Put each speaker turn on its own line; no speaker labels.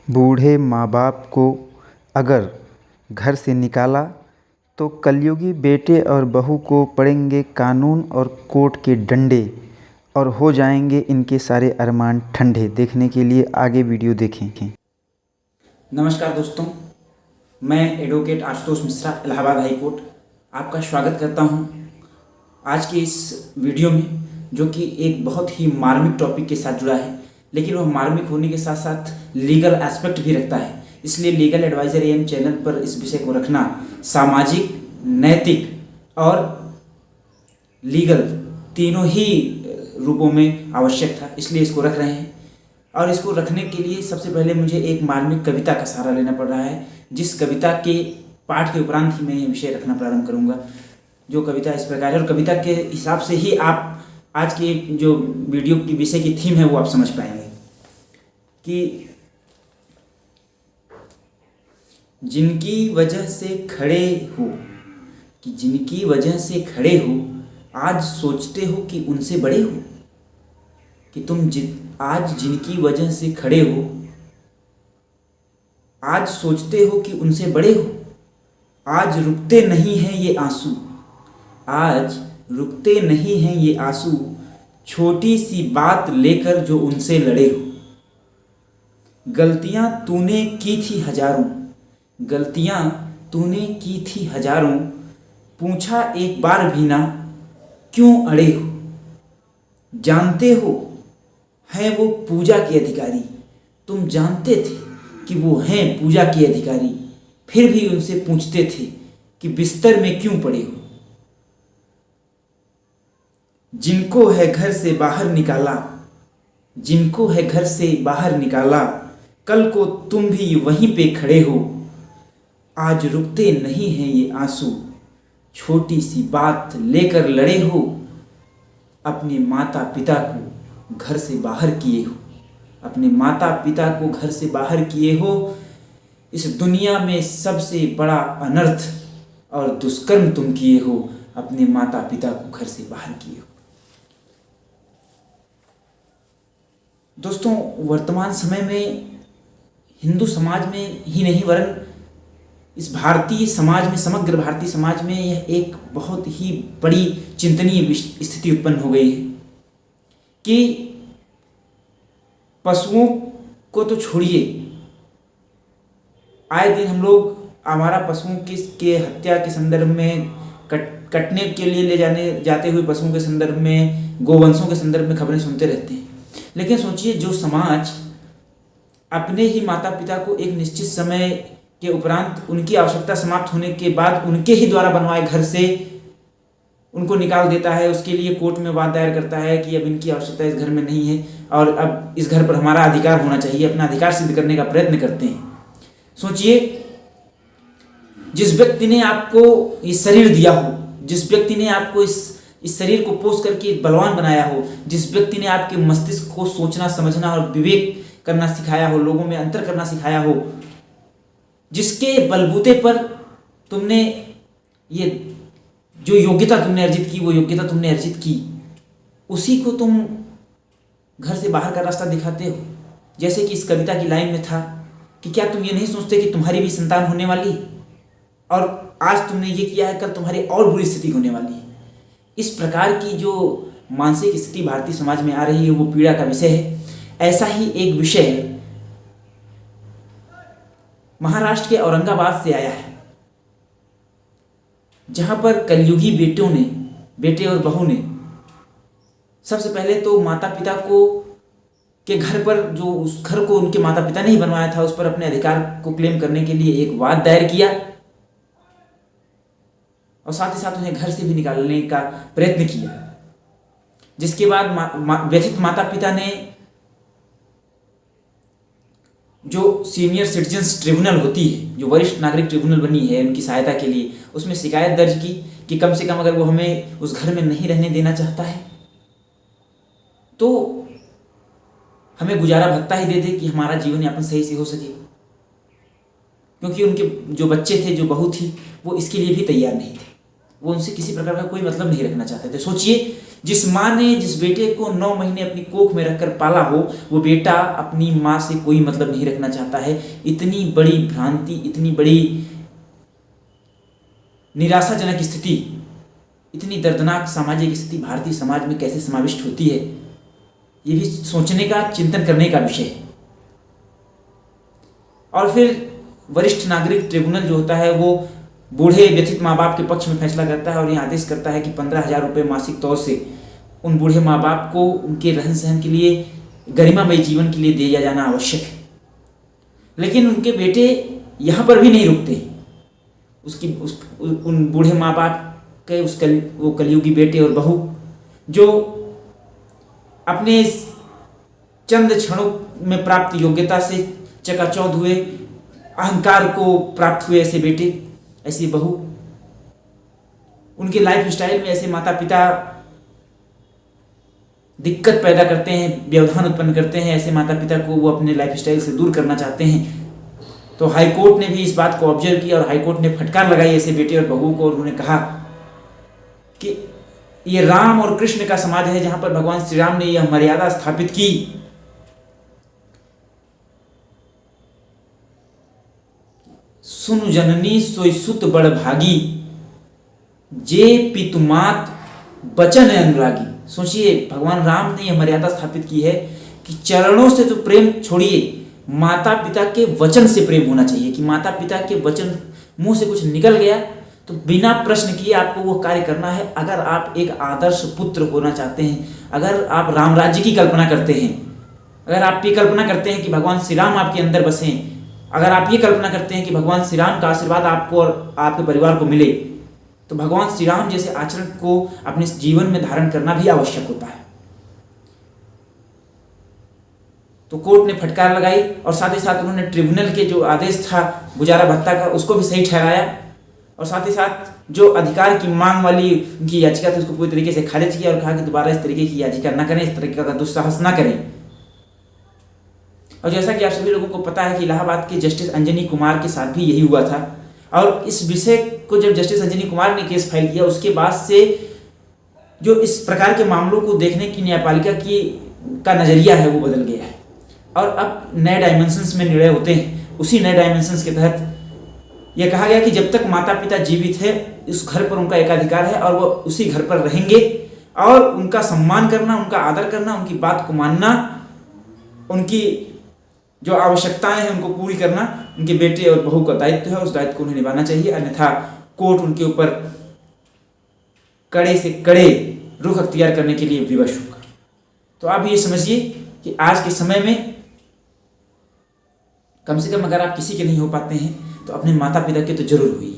बूढ़े माँ बाप को अगर घर से निकाला तो कलयुगी बेटे और बहू को पड़ेंगे कानून और कोर्ट के डंडे और हो जाएंगे इनके सारे अरमान ठंडे। देखने के लिए आगे वीडियो देखें।
नमस्कार दोस्तों, मैं advocate Ashutosh Mishra, Allahabad high court आपका स्वागत करता हूं आज के इस वीडियो में, जो कि एक बहुत ही मार्मिक टॉपिक के साथ जुड़ा है। लेकिन वह मार्मिक होने के साथ साथ लीगल एस्पेक्ट भी रखता है, इसलिए लीगल एडवाइजर एम चैनल पर इस विषय को रखना सामाजिक, नैतिक और लीगल तीनों ही रूपों में आवश्यक था, इसलिए इसको रख रहे हैं। और इसको रखने के लिए सबसे पहले मुझे एक मार्मिक कविता का सहारा लेना पड़ रहा है, जिस कविता के पाठ के उपरांत ही मैं ये विषय रखना प्रारंभ करूंगा। जो कविता इस प्रकार है, और कविता के हिसाब से ही आप आज के जो वीडियो की विषय की थीम है वो आप समझ पाएंगे कि जिनकी वजह से खड़े हो, आज सोचते हो कि उनसे बड़े हो, कि तुम आज जिनकी वजह से खड़े हो, आज सोचते हो कि उनसे बड़े हो। आज रुकते नहीं हैं ये आंसू, आज रुकते नहीं हैं ये आंसू, छोटी सी बात लेकर जो उनसे लड़े हो। गलतियां तूने की थी हजारों, पूछा एक बार भी ना क्यों अड़े हो। जानते हो हैं वो पूजा के अधिकारी, तुम जानते थे कि वो हैं पूजा के अधिकारी, फिर भी उनसे पूछते थे कि बिस्तर में क्यों पड़े हो। जिनको है घर से बाहर निकाला, कल को तुम भी वहीं पे खड़े हो। आज रुकते नहीं हैं ये आंसू, छोटी सी बात लेकर लड़े हो। अपने माता पिता को घर से बाहर किए हो। इस दुनिया में सबसे बड़ा अनर्थ और दुष्कर्म तुम किए हो, अपने माता पिता को घर से बाहर किए हो। दोस्तों, वर्तमान समय में हिंदू समाज में ही नहीं वरन इस भारतीय समाज में, समग्र भारतीय समाज में यह एक बहुत ही बड़ी चिंतनीय स्थिति उत्पन्न हो गई है कि पशुओं को तो छोड़िए, आए दिन हम लोग हमारा पशुओं के हत्या के संदर्भ में, कटने के लिए ले जाते हुए पशुओं के संदर्भ में, गोवंशों के संदर्भ में खबरें सुनते रहते हैं। लेकिन सोचिए, जो समाज अपने ही माता पिता को एक निश्चित समय के उपरांत, उनकी आवश्यकता समाप्त होने के बाद, उनके ही द्वारा बनवाए घर से उनको निकाल देता है, उसके लिए कोर्ट में वाद दायर करता है कि अब इनकी आवश्यकता इस घर में नहीं है और अब इस घर पर हमारा अधिकार होना चाहिए, अपना अधिकार सिद्ध करने का प्रयत्न करते हैं। सोचिए, जिस व्यक्ति ने आपको ये शरीर दिया हो, जिस व्यक्ति ने आपको इस शरीर को पोष करके बलवान बनाया हो, जिस व्यक्ति ने आपके मस्तिष्क को सोचना, समझना और विवेक करना सिखाया हो, लोगों में अंतर करना सिखाया हो, जिसके बलबूते पर तुमने ये जो योग्यता तुमने अर्जित की, वो योग्यता तुमने अर्जित की, उसी को तुम घर से बाहर का रास्ता दिखाते हो। जैसे कि इस कविता की लाइन में था कि क्या तुम ये नहीं सोचते कि तुम्हारी भी संतान होने वाली है, और आज तुमने ये किया है, कल तुम्हारी और बुरी स्थिति होने वाली है। इस प्रकार की जो मानसिक स्थिति भारतीय समाज में आ रही है, वो पीड़ा का विषय है। ऐसा ही एक विषय महाराष्ट्र के औरंगाबाद से आया है, जहां पर कलयुगी बेटे और बहू ने सबसे पहले तो माता पिता के घर पर, जो उस घर को उनके माता पिता ने ही बनवाया था, उस पर अपने अधिकार को क्लेम करने के लिए एक वाद दायर किया, और साथ ही साथ उन्हें घर से भी निकालने का प्रयत्न किया। जिसके बाद व्यथित माता पिता ने जो सीनियर सिटीजन्स ट्रिब्यूनल होती है, जो वरिष्ठ नागरिक ट्रिब्यूनल बनी है उनकी सहायता के लिए, उसमें शिकायत दर्ज की कि कम से कम अगर वो हमें उस घर में नहीं रहने देना चाहता है तो हमें गुजारा भत्ता ही दे दे कि हमारा जीवन यापन सही से हो सके। क्योंकि उनके जो बच्चे थे, जो बहू थी, वो इसके लिए भी तैयार नहीं थे। वो उनसे किसी प्रकार का कोई मतलब नहीं रखना चाहते थे। सोचिए, जिस माँ ने जिस बेटे को 9 महीने अपनी कोख में रखकर पाला हो, वो बेटा अपनी माँ से कोई मतलब नहीं रखना चाहता है। इतनी बड़ी भ्रांति, इतनी बड़ी निराशाजनक स्थिति, इतनी दर्दनाक सामाजिक स्थिति भारतीय समाज में कैसे समाविष्ट होती है, ये भी सोचने का, चिंतन करने का विषय है। और फिर वरिष्ठ नागरिक ट्रिब्यूनल जो होता है वो बूढ़े व्यथित माँ बाप के पक्ष में फैसला करता है और यह आदेश करता है कि 15,000 रुपये मासिक तौर से उन बूढ़े माँ बाप को उनके रहन सहन के लिए, गरिमामय जीवन के लिए दिया जाना आवश्यक है। लेकिन उनके बेटे यहाँ पर भी नहीं रुकते। उन बूढ़े माँ बाप के वो कलयुगी बेटे और बहू जो अपने चंद क्षणों में प्राप्त योग्यता से चकाचौंध हुए, अहंकार को प्राप्त हुए ऐसे बेटे, ऐसी बहू, उनके लाइफ स्टाइल में ऐसे माता पिता दिक्कत पैदा करते हैं, व्यवधान उत्पन्न करते हैं, ऐसे माता पिता को वो अपने लाइफ स्टाइल से दूर करना चाहते हैं। तो हाई कोर्ट ने भी इस बात को ऑब्जर्व किया और हाई कोर्ट ने फटकार लगाई ऐसे बेटे और बहू को, और उन्होंने कहा कि ये राम और कृष्ण का समाज है जहां पर भगवान श्री राम ने यह मर्यादा स्थापित की सुनु जननी सोई सुत बड़ भागी, जे पितुमात बचन अनुरागी। सोचिए, भगवान राम ने यह मर्यादा स्थापित की है कि चरणों से तो प्रेम छोड़िए, माता पिता के वचन से प्रेम होना चाहिए। कि माता पिता के वचन मुंह से कुछ निकल गया तो बिना प्रश्न किए आपको वो कार्य करना है। अगर आप एक आदर्श पुत्र होना चाहते हैं, अगर आप राम राज्य की कल्पना करते हैं, अगर आप ये कल्पना करते हैं कि भगवान श्री राम आपके अंदर बसें, अगर आप ये कल्पना करते हैं कि भगवान श्री राम का आशीर्वाद आपको और आपके परिवार को मिले, तो भगवान श्री राम जैसे आचरण को अपने जीवन में धारण करना भी आवश्यक होता है। तो कोर्ट ने फटकार लगाई और साथ ही साथ उन्होंने ट्रिब्यूनल के जो आदेश था गुजारा भत्ता का, उसको भी सही ठहराया, और साथ ही साथ जो अधिकार की मांग वाली उनकी याचिका थी उसको पूरी तरीके से खारिज किया और कहा कि दोबारा इस तरीके की याचिका न करें, इस तरीके का दुस्साहस न करें। और जैसा कि आप सभी लोगों को पता है कि इलाहाबाद के जस्टिस अंजनी कुमार के साथ भी यही हुआ था, और इस विषय को जब जस्टिस अंजनी कुमार ने केस फाइल किया, उसके बाद से जो इस प्रकार के मामलों को देखने की न्यायपालिका का नज़रिया है वो बदल गया है, और अब नए डायमेंशंस में निर्णय होते हैं। उसी नए डायमेंशंस के तहत यह कहा गया कि जब तक माता पिता जीवित है, उस घर पर उनका एकाधिकार है और वो उसी घर पर रहेंगे, और उनका सम्मान करना, उनका आदर करना, उनकी बात को मानना, उनकी जो आवश्यकताएं हैं उनको पूरी करना उनके बेटे और बहू का दायित्व है। उस दायित्व को उन्हें निभाना चाहिए, अन्यथा कोर्ट उनके ऊपर कड़े से कड़े रुख अख्तियार करने के लिए विवश होगा। तो आप ये समझिए कि आज के समय में कम से कम अगर आप किसी के नहीं हो पाते हैं तो अपने माता पिता के तो जरूर हुई।